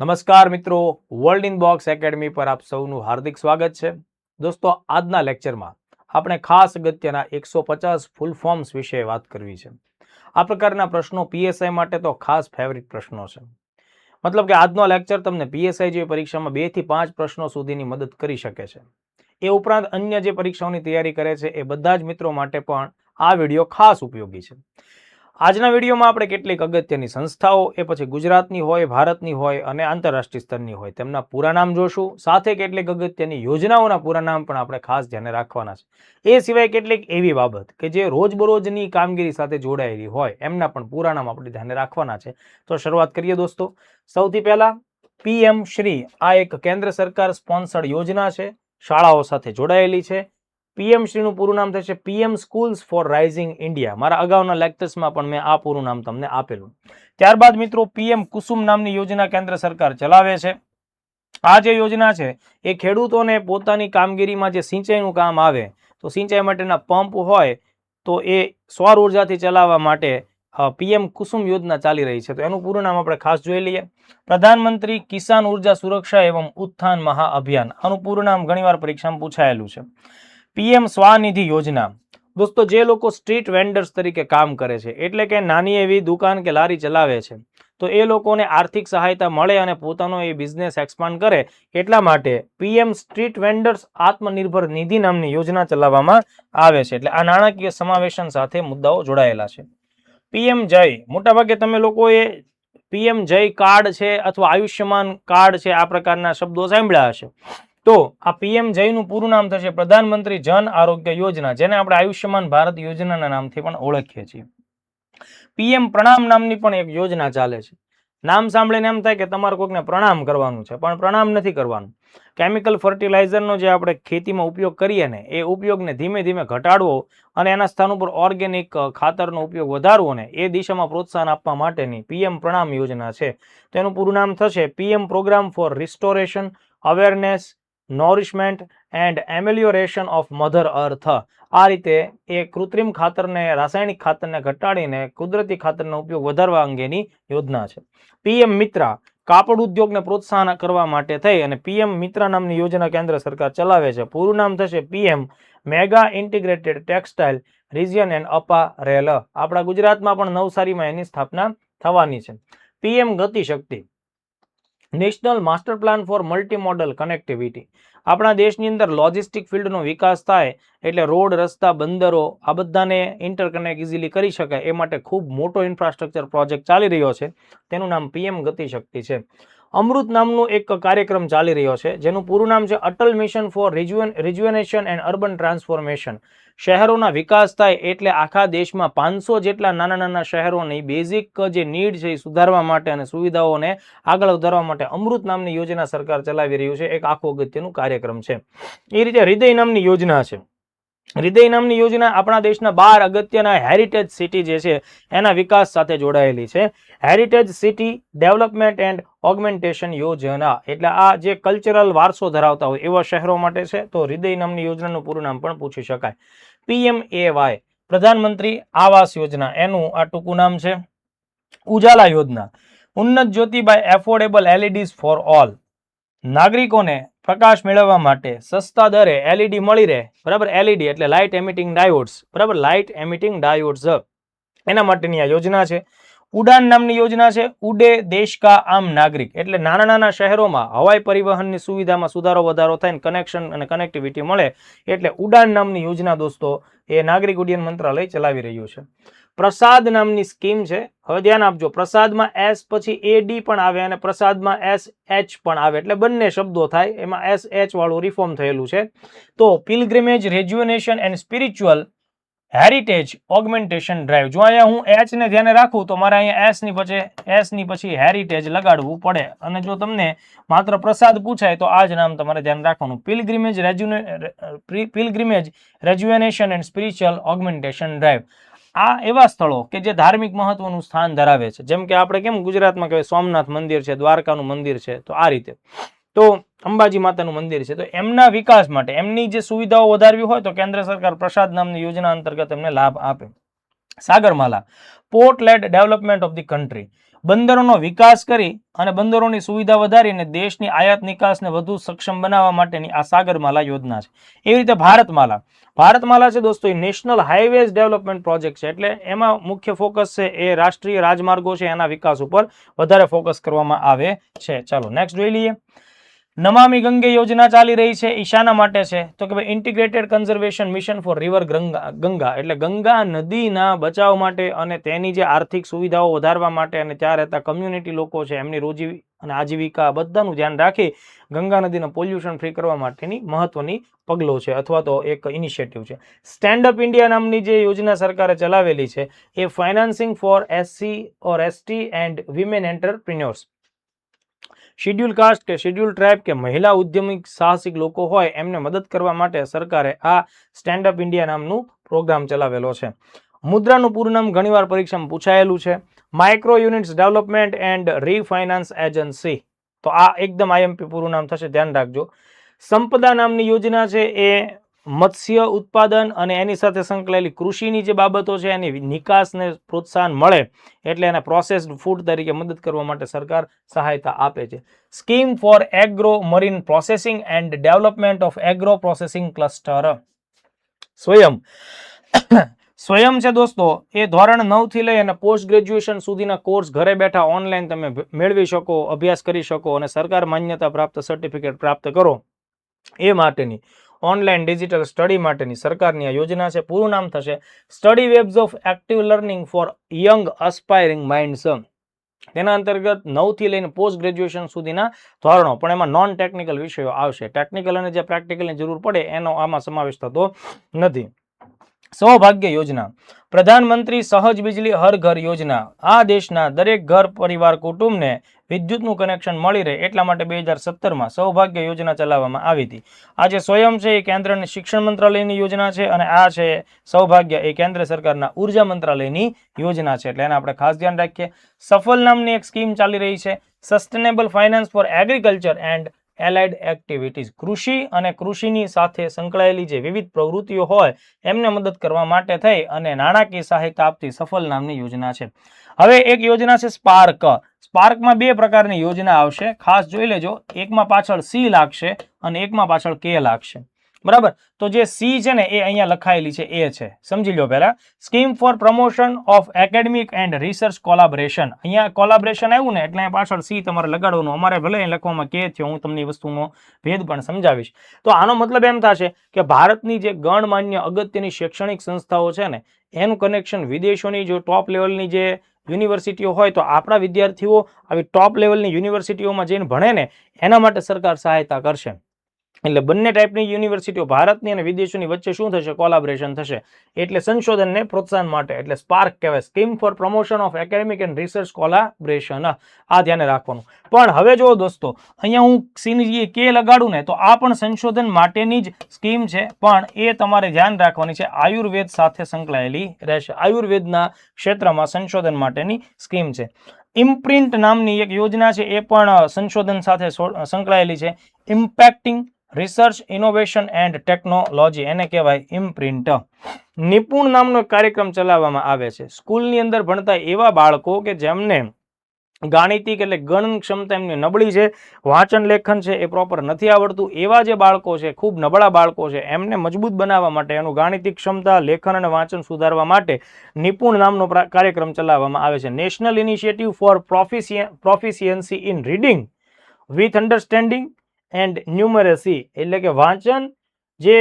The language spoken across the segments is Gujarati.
નમસ્કાર મિત્રો, વર્લ્ડ ઇન બોક્સ એકેડમી પર આપ સૌનું હાર્દિક સ્વાગત છે. દોસ્તો, આજના લેક્ચરમાં આપણે ખાસ અગત્યના 150 ફૂલ ફોર્મ્સ વિશે વાત કરવી છે. આ પ્રકારના પ્રશ્નો પીએસઆઈ માટે તો ખાસ ફેવરિટ પ્રશ્નો છે. મતલબ કે આજનો લેક્ચર તમને પીએસઆઈ જેવી પરીક્ષામાં 2 થી 5 પ્રશ્નો સુધીની મદદ કરી શકે છે. એ ઉપરાંત અન્ય જે પરીક્ષાઓની તૈયારી કરે છે એ બધા જ મિત્રો માટે પણ આ વિડીયો ખાસ ઉપયોગી છે. આજના વિડીયોમાં આપણે કેટલીક અગત્યની સંસ્થાઓ, એ પછી ગુજરાતની હોય, ભારતની હોય અને આંતરરાષ્ટ્રીય સ્તરની હોય, તેમના પૂરા નામ જોશું. સાથે કેટલીક અગત્યની યોજનાઓના પૂરા નામ પણ આપણે ખાસ ધ્યાને રાખવાના છે. એ સિવાય કેટલીક એવી બાબત કે જે રોજબરોજની કામગીરી સાથે જોડાયેલી હોય, એમના પણ પૂરા નામ આપણે ધ્યાને રાખવાના છે. તો શરૂઆત કરીએ દોસ્તો. સૌથી પહેલા પીએમ શ્રી, આ એક કેન્દ્ર સરકાર સ્પોન્સર્ડ યોજના છે, શાળાઓ સાથે જોડાયેલી છે. પીએમ શ્રીનું પૂરું નામ થશે PM schools for rising India. મારા અગાઉના લેક્ચર્સમાં પણ મેં આ પૂરું નામ તમને આપેલું. ત્યારબાદ મિત્રો પીએમ કુસુમ નામની યોજના કેન્દ્ર સરકાર ચલાવે છે. આ જે યોજના છે એ ખેડૂતોને પોતાની કામગીરીમાં જે સિંચાઈનું કામ આવે, તો સિંચાઈ માટેના પંપ હોય તો એ સૌર ઉર્જાથી ચલાવવા માટે પીએમ કુસુમ યોજના ચાલી રહી છે. તો એનું પૂરું નામ આપણે ખાસ જોઈ લઈએ. પ્રધાનમંત્રી કિસાન ઉર્જા સુરક્ષા એવં ઉત્થાન મહાઅભિયાન, આનું પૂરું નામ ઘણીવાર પરીક્ષામાં પૂછાયેલું છે. પીએમ સ્વાનિધિ યોજના. દોસ્તો, જે લોકો સ્ટ્રીટ વેન્ડર્સ તરીકે કામ કરે છે, એટલે કે નાની એવી દુકાન કે લારી ચલાવે છે, તો એ લોકોને આર્થિક સહાયતા મળે અને પોતાનો એ બિઝનેસ એક્સપાન્ડ કરે, એટલા માટે પીએમ સ્ટ્રીટ વેન્ડર્સ આત્મનિર્ભર નિધિ નામની યોજના ચલાવવામાં આવે છે. એટલે આ નાણાકીય સમાવેશન સાથે મુદ્દાઓ જોડાયેલા છે. પીએમ જય, મોટાભાગે તમે લોકોએ પીએમ જય કાર્ડ છે અથવા આયુષ્યમાન કાર્ડ છે, આ પ્રકારના શબ્દો સાંભળ્યા હશે. તો આ પીએમ જયનું પૂરું નામ થશે પ્રધાનમંત્રી જન આરોગ્ય યોજના, જેને આપણે આયુષ્યમાન ભારત યોજનાના નામથી પણ ઓળખીએ છીએ. પીએમ પ્રણામ નામની પણ એક યોજના ચાલે છે. નામ સાંભળીને એમ થાય કે તમારે કોઈકને પ્રણામ કરવાનું છે, પણ પ્રણામ નથી કરવાનું. કેમિકલ ફર્ટિલાઇઝરનો જે આપણે ખેતીમાં ઉપયોગ કરીએ ને, એ ઉપયોગને ધીમે ધીમે ઘટાડવો અને એના સ્થાન ઉપર ઓર્ગેનિક ખાતરનો ઉપયોગ વધારવો ને એ દિશામાં પ્રોત્સાહન આપવા માટેની પીએમ પ્રણામ યોજના છે. તો એનું પૂરું નામ થશે PM programme for restoration, awareness, nourishment and amelioration of mother earth. આ રીતે એ કૃત્રિમ ખાતરને, રાસાયણિક ખાતરને ઘટાડીને કુદરતી ખાતરનો ઉપયોગ વધારવા અંગેની યોજના છે. પીએમ મિત્રા, કાપડ ઉદ્યોગને પ્રોત્સાહન કરવા માટે થઈ અને પીએમ મિત્રા નામની યોજના કેન્દ્ર સરકાર ચલાવે છે. પૂરું નામ થશે PM mega integrated textile region and apparel. આપણા ગુજરાતમાં પણ નવસારીમાં એની સ્થાપના થવાની છે. PM Gati Shakti, national master plan for multi modal connectivity. આપણા દેશની અંદર લોજિસ્ટિક ફિલ્ડનો વિકાસ થાય એટલે રોડ, રસ્તા, બંદરો આ બધાને ઇન્ટરકનેક્ટ ઇઝીલી કરી શકાય, એ માટે ખૂબ મોટો ઇન્ફ્રાસ્ટ્રક્ચર પ્રોજેક્ટ ચાલી રહ્યો છે. તેનું નામ પીએમ ગતિ શક્તિ છે. અમૃત નામનો એક કાર્યક્રમ ચાલી રહ્યો છે, જેનું પૂરું નામ છે Atal mission for rejuvenation and urban transformation. શહેરોના વિકાસ થાય એટલે આખા દેશમાં 500 જેટલા નાના નાના શહેરોની બેઝિક જે નીડ છે એ સુધારવા માટે અને સુવિધાઓને આગળ વધારવા માટે અમૃત નામની યોજના સરકાર ચલાવી રહ્યું છે. એક આખો અગત્યનું કાર્યક્રમ છે. એ રીતે હૃદય નામની યોજના છે. હૃદય નામની યોજના આપણા દેશના 12 અગત્યના હેરિટેજ સિટી જે છે એના વિકાસ સાથે જોડાયેલી છે. Heritage city development and augmentation યોજના, એટલે આ જે કલ્ચરલ વારસો ધરાવતા હોય એવા શહેરો માટે છે. તો હૃદય નામની યોજનાનું પૂરું નામ પણ પૂછી શકાય. પીએમએવાય, પ્રધાનમંત્રી આવાસ યોજના, એનું આ ટૂંકું નામ છે. ઉજાલા યોજના, ઉન્નત જ્યોતિ બાય એફોર્ડેબલ એલઈડીઝ ફોર ઓલ. નાગરિકોને પ્રકાશ મેળવવા માટે સસ્તા દરે એલઈડી મળી રહે, બરાબર. એલઈડી એટલે લાઇટ એમિટિંગ ડાયોડ્સ, બરાબર, લાઇટ એમિટિંગ ડાયોડ્સ, એના માટેની આ યોજના છે. ઉડાન નામની યોજના છે. ઉડે દેશ કા આમ નાગરિક, એટલે નાના નાના શહેરોમાં હવાઈ પરિવહનની સુવિધામાં સુધારો વધારો થાય, કનેક્શન અને કનેક્ટિવિટી મળે, એટલે ઉડાન નામની યોજના દોસ્તો એ નાગરિક ઉડ્ડયન મંત્રાલય ચલાવી રહ્યું છે. પ્રસાદ નામની સ્કીમ છે. હવે ધ્યાન આપજો, પ્રસાદમાં એસ પછી એડી પણ આવે અને પ્રસાદમાં એસએચ પણ આવે, એટલે બંને શબ્દો થાય, એમાં એસએચ વાળું રિફોર્મ થયેલું છે. તો pilgrimage rejuvenation and spiritual heritage augmentation drive. જો અહીંયા હું એચ ને ધ્યાને રાખું તો મારે અહીંયા એસ ની પછી હેરિટેજ લગાડવું પડે, અને જો તમને માત્ર પ્રસાદ પૂછાય તો આ જ નામ તમારે ધ્યાન રાખવાનું. Pilgrimage rejuvenation and spiritual augmentation drive. આ એવા સ્થળો કે જે ધાર્મિક મહત્વનું સ્થાન ધરાવે છે, જેમ કે આપણે કેમ ગુજરાતમાં કહેવાય સોમનાથ મંદિર છે, દ્વારકાનું મંદિર છે, તો આ રીતે. તો અંબાજી માતાનું મંદિર છે, તો એમના વિકાસ માટે એમની જે સુવિધાઓ વધારવી હોય તો કેન્દ્ર સરકાર પ્રસાદ નામની યોજના અંતર્ગત એમને લાભ આપે. Sagarmala, port led development of the country. બંદરોનો વિકાસ કરી અને બંદરોની સુવિધા વધારીને દેશની આયાત નિકાસને વધુ સક્ષમ બનાવવા માટેની આ સાગરમાલા યોજના છે. એવી રીતે ભારતમાલા છે દોસ્તો, એ નેશનલ હાઈવેઝ ડેવલપમેન્ટ પ્રોજેક્ટ છે. એટલે એમાં મુખ્ય ફોકસ છે એ રાષ્ટ્રીય રાજમાર્ગો છે એના વિકાસ ઉપર વધારે ફોકસ કરવામાં આવે છે. ચાલો નેક્સ્ટ જોઈ લઈએ. નમામિ ગંગે યોજના ચાલી રહી છે, એ શાના માટે છે? તો કે ભાઈ integrated conservation mission for river Ganga, એટલે ગંગા નદીના બચાવ માટે અને તેની જે આર્થિક સુવિધાઓ વધારવા માટે અને ત્યાં રહેતા કમ્યુનિટી લોકો છે એમની રોજી અને આજીવિકા બધાનું ધ્યાન રાખી ગંગા નદીને પોલ્યુશન ફ્રી કરવા માટેની મહત્વની પગલો છે અથવા તો એક ઇનિશિયેટિવ છે. સ્ટેન્ડ અપ ઇન્ડિયા નામની જે યોજના સરકારે ચલાવેલી છે એ financing for SC or ST and women entrepreneurs, schedule caste કે શેડ્યુલ ટ્રાઇબ કે મહિલા ઉદ્યમી સાહસિક લોકો હોય એમને મદદ કરવા માટે સરકારે આ સ્ટેન્ડ અપ ઇન્ડિયા નામનું પ્રોગ્રામ ચલાવેલો છે. મુદ્રાનું પૂરું નામ ઘણીવાર પરીક્ષામાં પૂછાયેલું છે, micro units development and refinance agency. તો આ એકદમ IMP પૂરું નામ થશે, ધ્યાન રાખજો. સંપદા નામની યોજના છે એ મત્સ્ય ઉત્પાદન અને એની સાથે સંકળાયેલી કૃષિની જે બાબતો છે એની નિકાસને પ્રોત્સાહન મળે એટલે એને પ્રોસેસ્ડ ફૂડ તરીકે મદદ કરવા માટે સરકાર સહાયતા આપે છે. Scheme for agro marine processing and development of agro processing cluster. સ્વયં છે દોસ્તો એ ધોરણ 9 થી લઈ અને પોસ્ટ ગ્રેજ્યુએશન સુધીના કોર્સ ઘરે બેઠા ઓનલાઈન તમે મેળવી શકો, અભ્યાસ કરી શકો અને સરકાર માન્યતા પ્રાપ્ત સર્ટિફિકેટ પ્રાપ્ત કરો એ માટેની ઓનલાઈન ડિજિટલ સ્ટડી માટેની સરકારની આ યોજના છે. પૂરું નામ થશે study webs of active learning for young aspiring minds. તેના અંતર્ગત 9 થી લઈને પોસ્ટ ગ્રેજ્યુએશન સુધીના ધોરણો, પણ એમાં નોન ટેકનિકલ વિષયો આવશે. ટેકનિકલ અને જે પ્રેક્ટિકલની જરૂર પડે એનો આમાં સમાવેશ થતો નથી. સૌભાગ્ય યોજના, પ્રધાનમંત્રી સહજ બિજલી હર ઘર યોજના, આ દેશના દરેક ઘર પરિવાર કુટુંબને વિદ્યુતનું કનેક્શન મળી રહે એટલા માટે 2017માં સૌભાગ્ય યોજના ચલાવવામાં આવી હતી. આ જે સ્વયં છે એ કેન્દ્રના શિક્ષણ મંત્રાલયની યોજના છે અને આ છે સૌભાગ્ય એ કેન્દ્ર સરકારના ઉર્જા મંત્રાલયની યોજના છે, એટલે એને આપણે ખાસ ધ્યાન રાખીએ. સફલ નામની એક સ્કીમ ચાલી રહી છે, sustainable finance four agriculture and allied activities, કૃષિ અને કૃષિની સાથે સંકળાયેલી જે વિવિધ પ્રવૃત્તિઓ હોય એમને મદદ કરવા માટે થઈ અને નાણાકીય સહાયતા આપતી સફલ નામની યોજના છે. હવે એક યોજના છે સ્પાર્ક. સ્પાર્કમાં 2 પ્રકારની યોજના આવશે, ખાસ જોઈ લેજો. એકમાં પાછળ C લાગશે અને એકમાં પાછળ K લાગશે, બરાબર? તો જે C છે ને એ અહીંયા લખાયેલી છે એ છે, સમજી લો પહેલા. Scheme for promotion of academic and research collaboration, અહીંયા કોલાબરેશન આવ્યું ને એટલે અહીંયા પાછળ C તમારે લગાડવાનું. અમારે ભલે અહીં લખવામાં K થયો, હું તમને એ વસ્તુનો ભેદ પણ સમજાવીશ. તો આનો મતલબ એમ થશે કે ભારતની જે ગણમાન્ય અગત્યની શૈક્ષણિક સંસ્થાઓ છે ને એનું કનેક્શન વિદેશોની જો ટોપ લેવલની જે યુનિવર્સિટીઓ હોય તો આપણા વિદ્યાર્થીઓ આવી ટોપ લેવલની યુનિવર્સિટીઓમાં જઈને ભણે ને એના માટે સરકાર સહાયતા કરશે. એટલે બંને ટાઈપની યુનિવર્સિટીઓ ભારતની અને વિદેશોની વચ્ચે શું થશે? કોલાબરેશન થશે. એટલે સંશોધનને પ્રોત્સાહન માટે, એટલે સ્પાર્ક કહેવાય, scheme for promotion of academic and research collaboration. આ ધ્યાને રાખવાનું. પણ હવે જો દોસ્તો અહીંયા હું C K લગાડું ને તો આ પણ સંશોધન માટેની જ સ્કીમ છે, પણ એ તમારે ધ્યાન રાખવાની છે, આયુર્વેદ સાથે સંકળાયેલી રહેશે. આયુર્વેદના ક્ષેત્રમાં સંશોધન માટેની સ્કીમ છે. ઇમ્પ્રિન્ટ નામની એક યોજના છે, એ પણ સંશોધન સાથે સંકળાયેલી છે. ઇમ્પેક્ટિંગ રિસર્ચ ઇનોવેશન એન્ડ ટેકનોલોજી, એને કહેવાય ઇમ્પ્રિન્ટ. નિપુણ નામનો કાર્યક્રમ ચલાવવામાં આવે છે. સ્કૂલની અંદર ભણતા એવા બાળકો કે જેમને ગાણિતિક એટલે ગણન ક્ષમતા એમની નબળી છે, વાંચન લેખન છે એ પ્રોપર નથી આવડતું, એવા જે બાળકો છે, ખૂબ નબળા બાળકો છે, એમને મજબૂત બનાવવા માટે, એનું ગાણિતિક ક્ષમતા, લેખન અને વાંચન સુધારવા માટે નિપુણ નામનો કાર્યક્રમ ચલાવવામાં આવે છે. National initiative for proficiency in reading with understanding and numeracy, એટલે કે વાંચન જે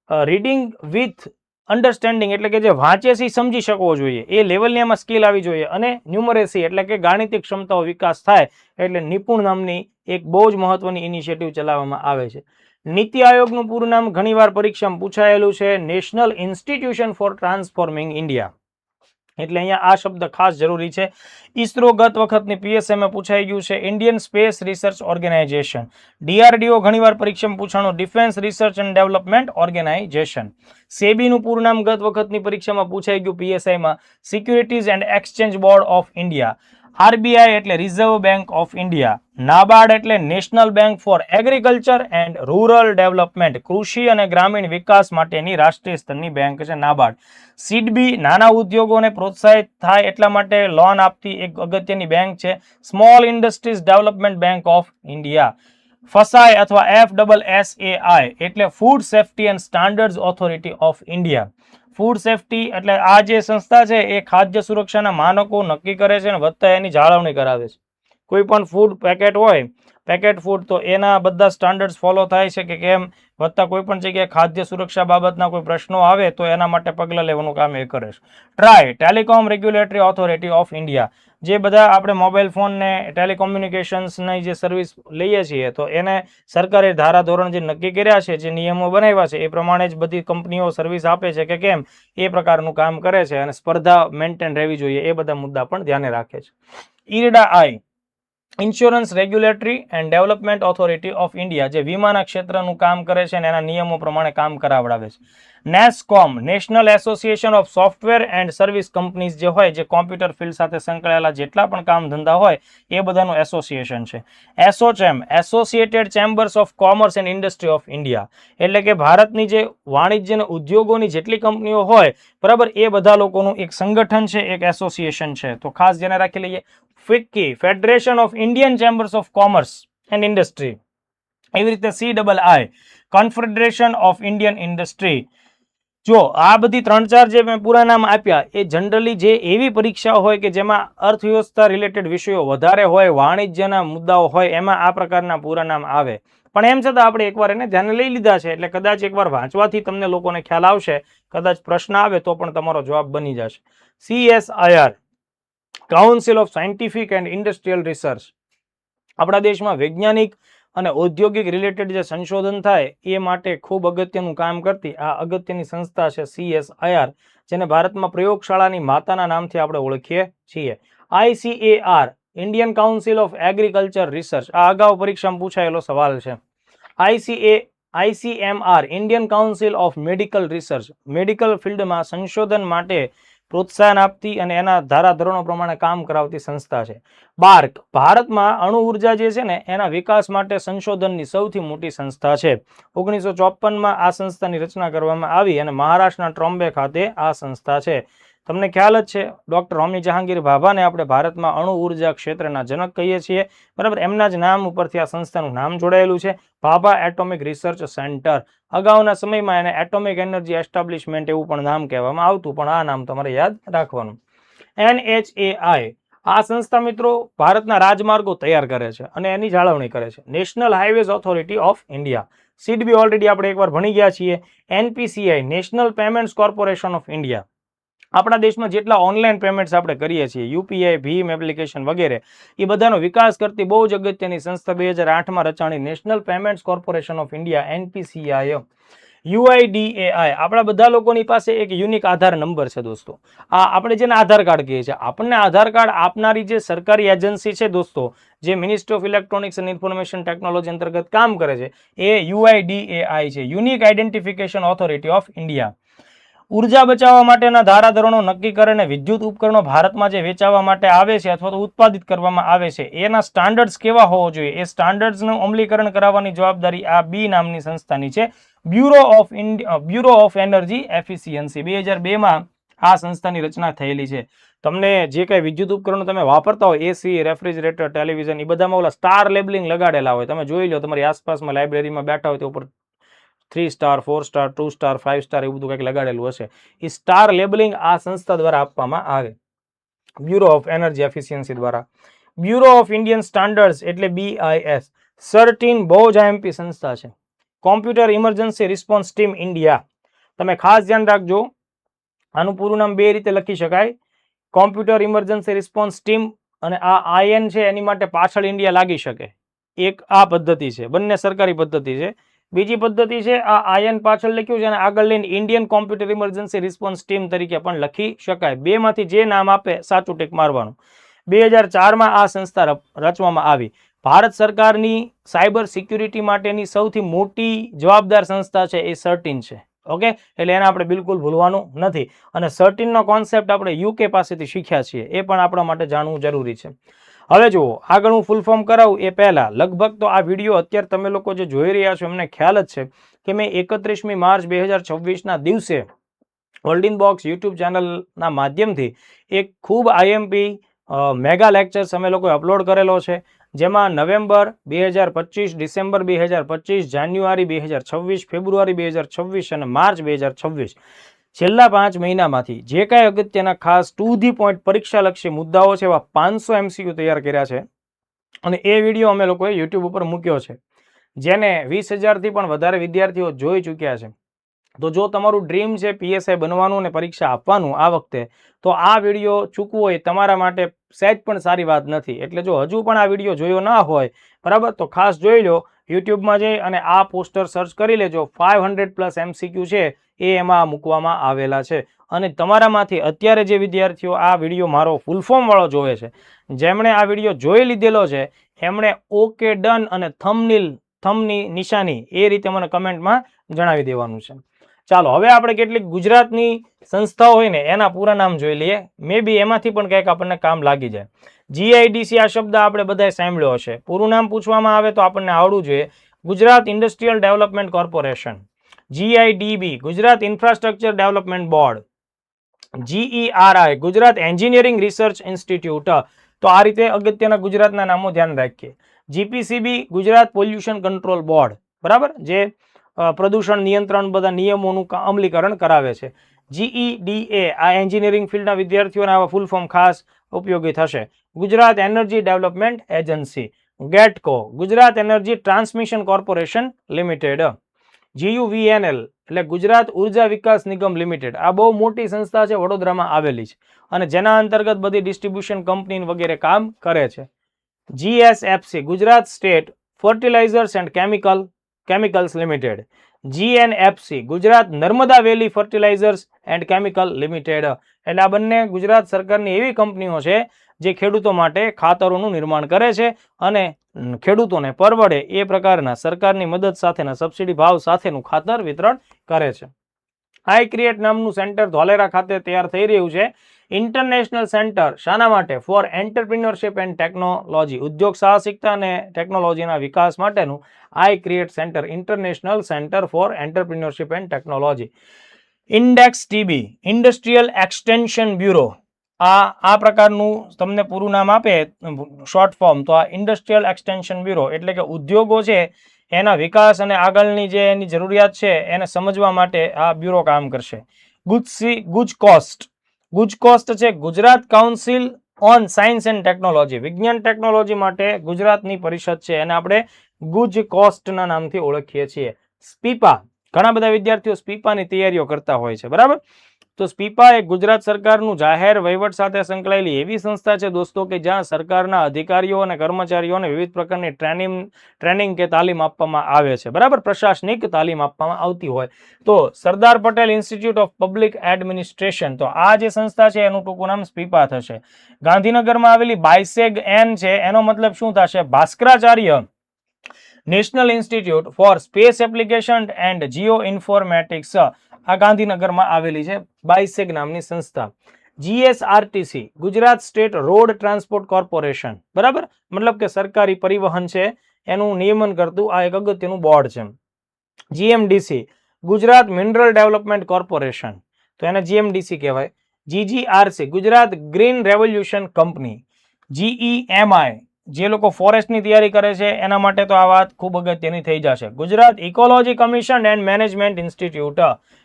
રીડિંગ વિથ અન્ડરસ્ટેન્ડિંગ એટલે કે જે વાંચે છે સમજી શકવો જોઈએ એ લેવલની એમાં સ્કિલ આવી જોઈએ, અને ન્યુમરેસી એટલે કે ગાણિતિક ક્ષમતાઓ વિકાસ થાય, એટલે નિપુણ નામની એક બહુ જ મહત્વની ઇનિશિયેટિવ ચલાવવામાં આવે છે. નીતિ આયોગનું પૂરું નામ ઘણીવાર પરીક્ષામાં પૂછાયેલું છે, national institution for transforming India, એટલે અહીંયા આ શબ્દ ખાસ જરૂરી છે. ઇસરો ગત વખતની PSમાં પૂછાઈ ગયું છે, Indian space research organisation. DRDO ઘણીવાર પરીક્ષામાં પૂછાણું, defence research and development organisation. સેબીનું પૂરું નામ ગત વખતની પરીક્ષામાં પૂછાઈ ગયું PSIમાં, securities and exchange board of India. RBI એટલે reserve bank of India, NABARD એટલે national bank for agriculture and rural development, કૃષિ અને ગ્રામીણ વિકાસ માટેની રાષ્ટ્રીય સ્તરની બેંક છે નાબાર્ડ. સીડબી નાના ઉદ્યોગોને પ્રોત્સાહિત થાય એટલા માટે લોન આપતી એક અગત્યની બેંક છે. Small industries development bank of India. ફસાઈ અથવા FSSAI એટલે food safety and standards authority of India. Food safety એટલે આ જે સંસ્થા છે એ ખાદ્ય સુરક્ષાના માનકો નક્કી કરે છે અને વત્તા એની જાળવણી કરાવે છે. કોઈ પણ ફૂડ પેકેટ હોય, પેકેટ ફૂડ, તો એના બધા સ્ટાન્ડર્ડ્સ ફોલો થાય છે કે કેમ, વત્તા કોઈ પણ જગ્યાએ ખાદ્ય સુરક્ષા બાબતના કોઈ પ્રશ્નો આવે તો એના માટે પગલાં લેવાનું કામ એ કરે છે. Try telecom regulatory authority of India. જે બધા આપણે મોબાઈલ ફોન ને ટેલિકોમ્યુનિકેશન્સની જે સર્વિસ લઈએ છીએ તો એને સરકારે ધારાધોરણ જે નક્કી કર્યા છે, જે નિયમો બનાવ્યા છે એ પ્રમાણે જ બધી કંપનીઓ સર્વિસ આપે છે કે કેમ, એ પ્રકારનું કામ કરે છે અને સ્પર્ધા મેન્ટેન રહેવી જોઈએ એ બધા મુદ્દા પણ ધ્યાને રાખે છે. IRDAI insurance regulatory and development authority of India, જે વીમાના ક્ષેત્રનું કામ કરે છે અને એના નિયમો પ્રમાણે કામ કરાવડાવે છે. NASSCOM national association of software and service companies, જે હોય જે કોમ્પ્યુટર ફિલ્ડ સાથે સંકળાયેલા જેટલા પણ કામ ધંધા હોય એ બધાનું એસોસિએશન છે. ASSOCHAM associated chambers of commerce and industry of India, એટલે કે ભારતની જે વાણિજ્ય અને ઉદ્યોગોની જેટલી કંપનીઓ હોય બરાબર, એ બધા લોકોનું એક સંગઠન છે, એક એસોસિએશન છે. તો ખાસ જેને રાખી લઈએ. FICCI federation of Indian chambers of commerce and industry. એવી રીતે CII confederation of Indian industry. જો આ બધી 3-4 જે મેં પૂરા નામ આપ્યા એ જનરલી જે એવી પરીક્ષાઓ હોય કે જેમાં અર્થવ્યવસ્થા રિલેટેડ વિષયો વધારે હોય, વાણિજ્યના મુદ્દાઓ હોય, એમાં આ પ્રકારના પૂરા નામ આવે. પણ એમ છતાં આપણે એકવાર એને ધ્યાને લઈ લીધા છે એટલે કદાચ એકવાર વાંચવાથી તમને લોકોને ખ્યાલ આવશે, કદાચ પ્રશ્ન આવે તો પણ તમારો જવાબ બની જશે. CSIR council of scientific and industrial research. આપણા દેશમાં વૈજ્ઞાનિક અને ઔદ્યોગિક રિલેટેડ જે સંશોધન થાય એ માટે ખૂબ અગત્યનું કામ કરતી આ અગત્યની સંસ્થા છે CSIR, જેને ભારતમાં પ્રયોગશાળાની માતાના નામથી આપણે ઓળખીએ છીએ. ICAR Indian council of agriculture research, આ અગાઉ પરીક્ષામાં પૂછાયેલો સવાલ છે. ICMR Indian council of medical research, medical ફિલ્ડમાં સંશોધન માટે પ્રોત્સાહન આપતી અને એના ધારાધોરણો પ્રમાણે કામ કરાવતી સંસ્થા છે. બાર્ક ભારતમાં અણુ ઉર્જા જે છે ને એના વિકાસ માટે સંશોધનની સૌથી મોટી સંસ્થા છે. 1954માં આ સંસ્થાની રચના કરવામાં આવી અને મહારાષ્ટ્રના ટ્રોમ્બે ખાતે આ સંસ્થા છે. તમને ખ્યાલ જ છે, ડોક્ટર હોમી જહાંગીર ભાભાને આપણે ભારતમાં અણુ ઉર્જા ક્ષેત્રના જનક કહીએ છીએ બરાબર. એમના જ નામ ઉપરથી આ સંસ્થાનું નામ જોડાયેલું છે, ભાભા એટોમિક રિસર્ચ સેન્ટર. અગાઉના સમયમાં એને એટોમિક એનર્જી એસ્ટાબ્લિશમેન્ટ એવું પણ નામ કહેવામાં આવતું, પણ આ નામ તમારે યાદ રાખવાનું. NHAI આ સંસ્થા મિત્રો ભારતના રાજમાર્ગો તૈયાર કરે છે અને એની જાળવણી કરે છે. National highways authority of India. SIDBI already આપણે એકવાર ભણી ગયા છીએ. NPCI national payments corporation of India, આપણા દેશમાં જેટલા ઓનલાઈન પેમેન્ટ્સ આપણે કરીએ છીએ, UPI, ભીમ એપ્લિકેશન વગેરે, એ બધાનો વિકાસ કરતી બહુ જ અગત્યની સંસ્થા 2008માં રચાણી national payments corporation of India, NPCI. UIDAI આપણા બધા લોકોની પાસે એક યુનિક આધાર નંબર છે દોસ્તો. આ આપણે જેને આધાર કાર્ડ કહીએ છીએ, આપણને આધાર કાર્ડ આપનારી જે સરકારી એજન્સી છે દોસ્તો, જે ministry of electronics and information technology અંતર્ગત કામ કરે છે, એ UIDAI છે, unique identification authority of India. ઉર્જા બચાવવા માટેના ધારાધોરણો નક્કી કરે અને વિદ્યુત ઉપકરણો ભારતમાં જે વેચાવા માટે આવે છે અથવા તો ઉત્પાદિત કરવામાં આવે છે એના સ્ટાન્ડર્ડ્સ કેવા હોવો જોઈએ, એ સ્ટાન્ડર્ડ્સનું અમલીકરણ કરાવવાની જવાબદારી આ બી નામની સંસ્થાની છે. બ્યુરો ઓફ એનર્જી એફિશિયન્સી 2002માં આ સંસ્થાની રચના થયેલી છે. તમને જે કંઈ વિદ્યુત ઉપકરણો તમે વાપરતા હોય, AC, રેફ્રિજરેટર, ટેલિવિઝન, એ બધામાં ઓલા સ્ટાર લેબલિંગ લગાડેલા હોય. તમે જોઈ લો તમારી આસપાસમાં લાઇબ્રેરીમાં બેઠા હોય તો ઉપર 3 સ્ટાર, 4 સ્ટાર, 2 સ્ટાર, 5 સ્ટાર એવું બધું કંઈક લગાડેલું હશે. એ સ્ટાર લેબલિંગ આ સંસ્થા દ્વારા આપવામાં આવે, બ્યુરો ઓફ એનર્જી એફિશિયન્સી દ્વારા. બ્યુરો ઓફ ઇન્ડિયન સ્ટાન્ડર્ડ્સ એટલે BIS. 13 બહુ જ IMP સંસ્થા છે. Computer emergency response team India. તમે ખાસ ધ્યાન રાખજો, આનું પૂરું નામ બે રીતે લખી શકાય, કોમ્પ્યુટર ઇમરજન્સી રિસ્પોન્સ ટીમ, અને આ IN છે એની માટે પાછળ ઇન્ડિયા લાગી શકે. એક આ પદ્ધતિ છે, બંને સરકારી પદ્ધતિ છે. બીજી પદ્ધતિ છે આ IN પાછળ લખ્યું છે અને આગળ લઈને Indian computer emergency response team તરીકે પણ લખી શકાય. બેમાંથી જે નામ આપે સાચું ટીક મારવાનું. 2004માં આ સંસ્થા રચવામાં આવી. ભારત સરકારની સાયબર સિક્યુરિટી માટેની સૌથી મોટી જવાબદાર સંસ્થા છે એ 13 છે. ઓકે, એટલે એને આપણે બિલકુલ ભૂલવાનું નથી. અને સર્ટિનનો કોન્સેપ્ટ આપણે યુકે પાસેથી શીખ્યા છીએ, એ પણ આપણા માટે જાણવું જરૂરી છે. હવે જુઓ, આગળ હું ફૂલ ફોર્મ કરાવું એ પહેલા લગભગ તો આ વિડીયો અત્યારે તમે લોકો જે જોઈ રહ્યા છો એમને ખ્યાલ જ છે કે મેં 31મી માર્ચ 2026ના દિવસે વર્લ્ડ ઇન બોક્સ યુટ્યુબ ચેનલના માધ્યમથી એક ખૂબ આઈએમપી મેગા લેક્ચર્સ અમે લોકોએ અપલોડ કરેલો છે, જેમાં નવેમ્બર 2025, ડિસેમ્બર 2025, જાન્યુઆરી 2026, ફેબ્રુઆરી 2026 અને માર્ચ 2026 છેલ્લા 5 મહિનામાંથી જે કાંઈ અગત્યના ખાસ ટુ ધી પોઈન્ટ પરીક્ષાલક્ષી મુદ્દાઓ છે એવા 500 MCQ તૈયાર કર્યા છે. અને એ વિડીયો અમે લોકોએ યુટ્યુબ ઉપર મૂક્યો છે, જેને 20,000થી પણ વધારે વિદ્યાર્થીઓ જોઈ ચૂક્યા છે. તો જો તમારું ડ્રીમ છે પીએસઆઈ બનવાનું અને પરીક્ષા આપવાનું આ વખતે, તો આ વિડીયો ચૂકવો એ તમારા માટે સહેજ પણ સારી વાત નથી. એટલે જો હજુ પણ આ વિડીયો જોયો ના હોય, બરાબર, તો ખાસ જોઈ લો, યુટ્યુબમાં જઈ અને આ પોસ્ટર સર્ચ કરી લેજો. 500+ MCQ છે એ એમાં મૂકવામાં આવેલા છે. અને તમારામાંથી અત્યારે જે વિદ્યાર્થીઓ આ વિડીયો મારો ફૂલ ફોર્મ વાળો જોવે છે, જેમણે આ વિડીયો જોઈ લીધેલો છે, એમણે ઓકે ડન અને થમની નિશાની એ રીતે મને કમેન્ટમાં જણાવી દેવાનું છે. ચાલો, હવે આપણે કેટલીક ગુજરાતની સંસ્થાઓ હોય ને એના પૂરા નામ જોઈ લઈએ. મે બી એમાંથી પણ કંઈક આપણને કામ લાગી જાય. GIDC આ શબ્દ આપણે બધાએ સાંભળ્યો હશે. પૂરું નામ પૂછવામાં આવે તો આપણને આવડવું જોઈએ. Gujarat industrial development corporation. GIDB Gujarat infrastructure development board. GERI Gujarat engineering research institute. તો આ રીતે અગત્યના ગુજરાતના નામો ધ્યાન રાખીએ. GPCB Gujarat pollution control board, બરાબર, જે પ્રદૂષણ નિયંત્રણ બધા નિયમોનું અમલીકરણ કરાવે છે. GEDA આ એન્જિનિયરિંગ ફિલ્ડના વિદ્યાર્થીઓને આવા ફૂલ ફોર્મ ખાસ ઉપયોગી થશે. Gujarat energy development agency. ગેટકો Gujarat energy transmission corporation limited. GUVNL એટલે ગુજરાત ઉર્જા વિકાસ નિગમ લિમિટેડ. આ બહુ મોટી સંસ્થા છે, વડોદરામાં આવેલી છે, અને જેના અંતર્ગત બધી ડિસ્ટ્રીબ્યુશન કંપની વગેરે કામ કરે છે. GSFC Gujarat state fertilisers and chemicals limited. GNFC Gujarat Narmada valley fertilisers and chemical limited. એટલે આ બંને ગુજરાત સરકારની એવી કંપનીઓ છે જે ખેડૂતો માટે ખાતરોનું નિર્માણ કરે છે અને ખેડૂતોને પરવડે એ પ્રકારના સરકારની મદદ સાથેના સબસિડી ભાવ સાથેનું ખાતર વિતરણ કરે છે. આઈ ક્રિએટ નામનું સેન્ટર ધોલેરા ખાતે તૈયાર થઈ રહ્યું છે. ઇન્ટરનેશનલ સેન્ટર શાના માટે? For entrepreneurship and technology. ઉદ્યોગ સાહસિકતા અને ટેકનોલોજીના વિકાસ માટેનું I create centre, international centre for entrepreneurship and technology. Index TB industrial extension bureau. આ પ્રકારનું તમને પૂરું નામ આપે શોર્ટ ફોર્મ, તો આ ઇન્ડસ્ટ્રીયલ એક્સટેન્શન બ્યુરો એટલે કે ઉદ્યોગો છે એના વિકાસ અને આગળની જે એની જરૂરિયાત છે એને સમજવા માટે આ બ્યુરો કામ કરશે. ગુજકોસ્ટ છે Gujarat council on science and technology. વિજ્ઞાન ટેકનોલોજી માટે ગુજરાતની પરિષદ છે, એને આપણે ગુજકોસ્ટના નામથી ઓળખીએ છીએ. સ્પીપા, ઘણા બધા વિદ્યાર્થીઓ સ્પીપાની તૈયારીઓ કરતા હોય છે, બરાબર. તો સ્પીપા એ ગુજરાત સરકારનું જાહેર વહીવટ સાથે સંકળાયેલી એવી સંસ્થા છે દોસ્તો કે જ્યાં સરકારના અધિકારીઓ અને કર્મચારીઓને વિવિધ પ્રકારની ટ્રેનિંગ કે તાલીમ આપવામાં આવે છે, બરાબર, પ્રશાસનિક તાલીમ આપવામાં આવતી હોય. તો Sardar Patel institute of public administration, તો આ જે સંસ્થા છે એનું ટૂંકું નામ સ્પીપા થશે. ગાંધીનગરમાં આવેલી બાયસેગ એન છે, એનો મતલબ શું થશે? Bhaskaracharya national institute for space application and geoinformatics. આ ગાંધીનગરમાં આવેલી છે બાયસેગ નામની સંસ્થા. GSRTC Gujarat state road transport corporation, બરાબર, મતલબ કે સરકારી પરિવહન છે એનું નિયમન કરતું આ એક અગત્યનું બોર્ડ છે. GMDC Gujarat mineral development corporation, તો એને GMDC કહેવાય. GGRC Gujarat green revolution company. GEMI જે લોકો ફોરેસ્ટની તૈયારી કરે છે એના માટે તો આ વાત ખૂબ અગત્યની થઈ જશે. Gujarat ecology commission and management institute,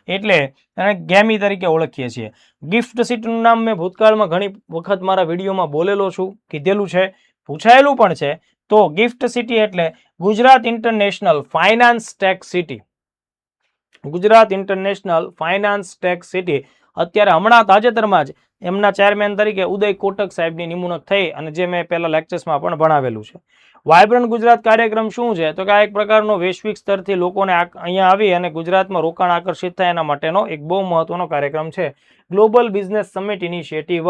એટલે એને ગેમી તરીકે ઓળખીએ છીએ. ગિફ્ટ સિટીનું નામ મેં ભૂતકાળમાં ઘણી વખત મારા વિડીયોમાં બોલેલો છું, કીધેલું છે, પૂછાયેલું પણ છે. તો ગિફ્ટ સિટી એટલે Gujarat international finance tech city. Gujarat international finance tech city. અત્યારે હમણાં તાજેતરમાં જ એમના ચેરમેન તરીકે ઉદય કોટક સાહેબની નિમણૂક થઈ, અને જે મેં પહેલા લેક્ચર્સમાં પણ ભણાવેલું છે. વાયબ્રન્ટ ગુજરાત કાર્યક્રમ શું છે? તો કે આ એક પ્રકારનો વૈશ્વિક સ્તરથી લોકોને અહીંયા આવી અને ગુજરાતમાં રોકાણ આકર્ષિત થાય એના માટેનો એક બહુ મહત્વનો કાર્યક્રમ છે. ગ્લોબલ બિઝનેસ સમિટ ઇનિશિયેટિવ,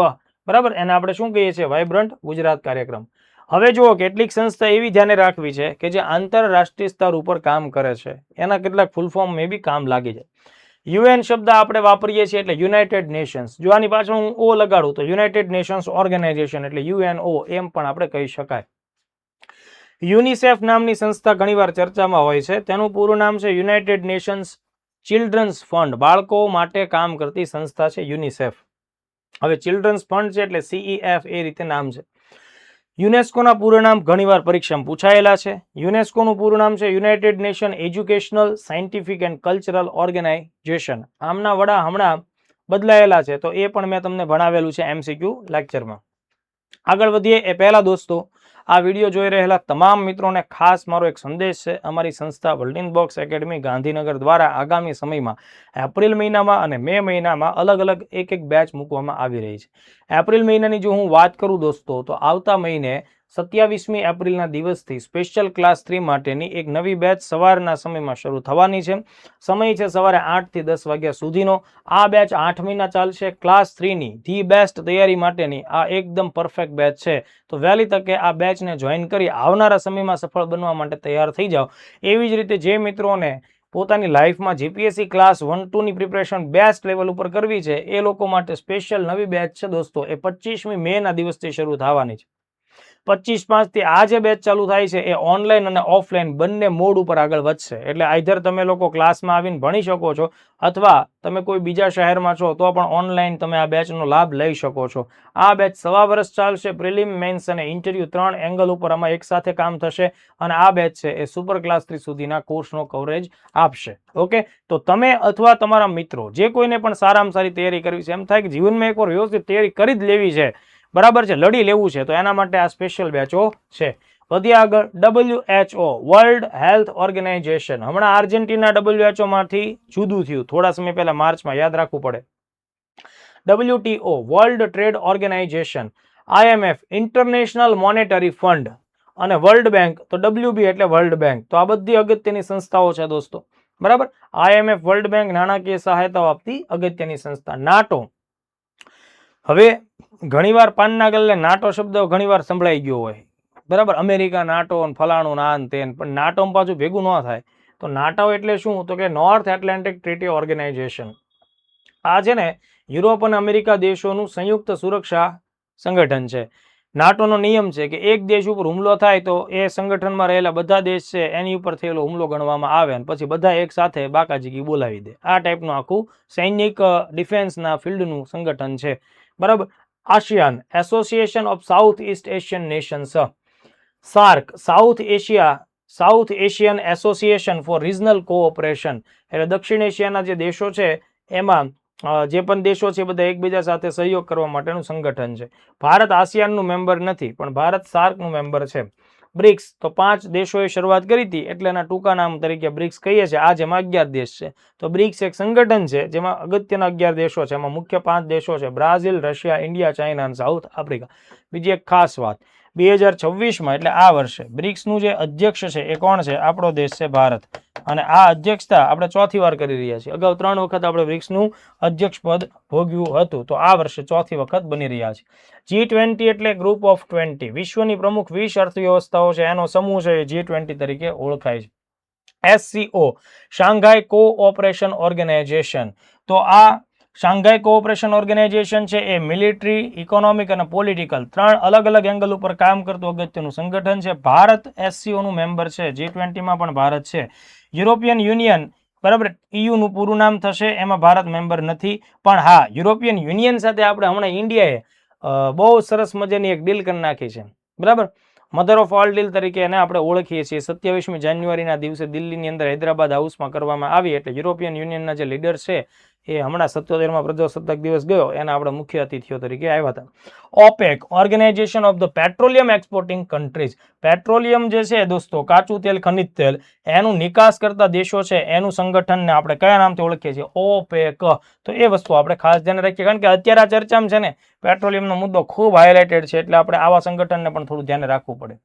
બરાબર, એને આપણે શું કહીએ છીએ? વાયબ્રન્ટ ગુજરાત કાર્યક્રમ. હવે જુઓ, કેટલીક સંસ્થા એવી ધ્યાને રાખવી છે કે જે આંતરરાષ્ટ્રીય સ્તર ઉપર કામ કરે છે, એના કેટલાક ફૂલ ફોર્મ મે બી કામ લાગી જાય. યુએન શબ્દ આપણે વાપરીએ છીએ એટલે યુનાઇટેડ નેશન્સ. જો આની પાછળ હું ઓ લગાડું તો યુનાઇટેડ નેશન્સ ઓર્ગેનાઇઝેશન એટલે યુએનઓ એમ પણ આપણે કહી શકાય. યુનિસેફ નામની સંસ્થા ઘણીવાર ચર્ચામાં હોય છે. તેનું પૂરું નામ છે યુનાઇટેડ નેશન્સ ચિલ્ડ્રન્સ ફંડ. બાળકો માટે કામ કરતી સંસ્થા છે યુનિસેફ. હવે ચિલ્ડ્રન્સ ફંડ છે એટલે CEF એ રીતે નામ છે. યુનેસ્કોના પૂરું નામ ઘણીવાર પરીક્ષામાં પૂછાયેલા છે. યુનેસ્કોનું પૂરું નામ છે united nation educational scientific and cultural organisation. આમના વડા હમણાં બદલાયેલા છે તો એ પણ મેં તમને ભણાવેલું છે MCQ લેક્ચરમાં. આગળ વધીએ એ પહેલા દોસ્તો, આ વિડીયો જોઈ રહેલા તમામ મિત્રોને ખાસ મારો એક સંદેશ છે. અમારી સંસ્થા વર્લ્ડ બોક્સ એકેડમી ગાંધીનગર દ્વારા આગામી સમયમાં એપ્રિલ મહિનામાં અને મે મહિનામાં અલગ અલગ એક બેચ મૂકવામાં આવી રહી છે. એપ્રિલ મહિનાની જો હું વાત કરું દોસ્તો તો આવતા મહિને 27મી એપ્રિલના દિવસથી સ્પેશિયલ ક્લાસ 3 માટેની એક નવી બેચ સવારના સમયમાં શરૂ થવાની છે. સમય છે સવારે 8 થી 10 વાગ્યા સુધીનો. આ બેચ 8 મહિના ચાલશે. ક્લાસ 3ની ધી બેસ્ટ તૈયારી માટેની આ એકદમ પરફેક્ટ બેચ છે. તો વહેલી તકે આ બેચને જોઈન કરી આવનારા સમયમાં સફળ બનવા માટે તૈયાર થઈ જાઓ. એવી જ રીતે જે મિત્રોને પોતાની લાઈફમાં GPSC ક્લાસ 1-2ની પ્રિપરેશન બેસ્ટ લેવલ ઉપર કરવી છે એ લોકો માટે સ્પેશિયલ નવી બેચ છે દોસ્તો. એ 25મી મેના દિવસથી શરૂ થવાની છે. 25/5 થી આ જે બેચ ચાલુ થાય છે એ ઓનલાઈન અને ઓફલાઈન બંને મોડ ઉપર આગળ વધશે. એટલે આઈધર તમે લોકો ક્લાસમાં આવીને ભણી શકો છો અથવા તમે કોઈ બીજા શહેરમાં છો તો પણ ઓનલાઈન તમે આ બેચનો લાભ લઈ શકો છો. આ બેચ 1.5 વર્ષ ચાલશે. પ્રિલિમ, મેન્સ અને ઇન્ટરવ્યુ 3 એંગલ ઉપર આમાં એકસાથે કામ થશે અને આ બેચ છે એ સુપર ક્લાસ 3 સુધીના કોર્સનો કવરેજ આપશે. ઓકે, તો તમે અથવા તમારા મિત્રો જે કોઈને પણ સારામાં સારી તૈયારી કરવી છે, એમ થાય કે જીવનમાં એકવાર વ્યવસ્થિત તૈયારી કરી જ લેવી છે, બરાબર છે, લડી લેવું છે, તો એના માટે આ સ્પેશિયલ બેચો છે. વધી આગળ, WHO વર્લ્ડ હેલ્થ ઓર્ગેનાઇઝેશન. હમણાં આર્જેન્ટિના WHO માંથી જુદું થયું થોડા સમય પહેલા, માર્ચમાં, યાદ રાખવું પડે. WTO world trade organisation, IMF international monetary fund અને વર્લ્ડ બેંક તો WB એટલે વર્લ્ડ બેંક. તો આ બધી અગત્યની સંસ્થાઓ છે દોસ્તો, બરાબર. IMF વર્લ્ડ બેંક નાણાકીય સહાયતા આપતી અગત્યની સંસ્થા. નાટો, હવે ઘણીવાર પાનના ગલ્લે નાટો શબ્દ ઘણીવાર સંભળાઈ ગયો હોય, બરાબર. અમેરિકા નાટો ફલાણું નાન તેન, પણ નાટો પાછું ભેગું ન થાય. તો નાટો એટલે શું? તો કે નોર્થ એટલાન્ટિક ટ્રીટી ઓર્ગેનાઇઝેશન. આ છે ને યુરોપ અને અમેરિકા દેશોનું સંયુક્ત સુરક્ષા સંગઠન છે. નાટોનો નિયમ છે કે એક દેશ ઉપર હુમલો થાય તો એ સંગઠનમાં રહેલા બધા દેશ છે એની ઉપર થયેલો હુમલો ગણવામાં આવે અને પછી બધા એક સાથે બાકાજીકી બોલાવી દે. આ ટાઈપનું આખું સૈનિક ડિફેન્સના ફિલ્ડનું સંગઠન છે, બરાબર. ASEAN association of south east Asian Nations. SAARC south Asian association four regional cooperation. એટલે દક્ષિણ એશિયાના જે દેશો છે એમાં જે પણ દેશો છે બધા એકબીજા સાથે સહયોગ કરવા માટેનું સંગઠન છે. ભારત આસિયાનનું મેમ્બર નથી પણ ભારત સાર્કનું મેમ્બર છે. બ્રિક્સ તો 5 દેશોએ શરૂઆત કરી હતી એટલે એના ટૂંકા નામ તરીકે બ્રિક્સ કહીએ છીએ. આ જેમાં 11 દેશ છે. તો બ્રિક્સ એક સંગઠન છે જેમાં અગત્યના 11 દેશો છે. એમાં મુખ્ય 5 દેશો છે: બ્રાઝિલ, રશિયા, ઇન્ડિયા, ચાઇના અને સાઉથ આફ્રિકા. બીજી એક ખાસ વાત, 2026માં એટલે આ વર્ષે બ્રિક્સનું જે અધ્યક્ષ છે એ કોણ છે? આપણો દેશ છે ભારત. અને આ અધ્યક્ષતા આપણે 4થી વાર કરી રહ્યા છીએ. અગાઉ 3 વખત આપણે બ્રિક્સનું અધ્યક્ષ પદ ભોગ્યું હતું, તો આ વર્ષે 4થી વખત બની રહ્યા છે. G20 એટલે ગ્રુપ ઓફ 20. વિશ્વની પ્રમુખ 20 અર્થવ્યવસ્થાઓ છે એનો સમૂહ છે એ G20 તરીકે ઓળખાય છે. SCO Shanghai cooperation organisation. તો આ શાંઘાઈ કોઓપરેશન ઓર્ગેનાઇઝેશન છે એ મિલિટરી, ઇકોનોમિક અને પોલિટિકલ 3 અલગ અલગ એંગલ ઉપર કામ કરતું અગત્યનું સંગઠન છે. ભારત SCO નું મેમ્બર છે. G20માં પણ ભારત છે. યુરોપિયન યુનિયન, બરાબર, EU નું પૂરું નામ થશે, એમાં ભારત મેમ્બર નથી. પણ હા, યુરોપિયન યુનિયન સાથે આપણે હમણાં ઇન્ડિયાએ બહુ સરસ મજાની એક ડીલ કરી નાખી છે, બરાબર. મધર ઓફ ઓલ ડીલ તરીકે એને આપણે ઓળખીએ છીએ. 27મી જાન્યુઆરીના દિવસે દિલ્હીની અંદર હૈદરાબાદ હાઉસમાં કરવામાં આવી. એટલે યુરોપિયન યુનિયનના જે લીડર છે એ હમણાં 77માં પ્રજાસત્તાક દિવસ ગયો એના આપણે મુખ્ય અતિથિઓ તરીકે આવ્યા હતા. OPEC organisation of the petroleum exporting countries. Petroleum જે છે દોસ્તો, કાચું તેલ, ખનિજ તેલ, એનું નિકાસ કરતા દેશો છે એનું સંગઠનને આપણે કયા નામથી ઓળખીએ છીએ? OPEC. તો એ વસ્તુ આપણે ખાસ ધ્યાન રાખીએ, કારણ કે અત્યારે આ ચર્ચામાં છે ને પેટ્રોલિયમનો મુદ્દો ખૂબ હાઇલાઇટેડ છે, એટલે આપણે આવા સંગઠનને પણ થોડું ધ્યાન રાખવું પડે.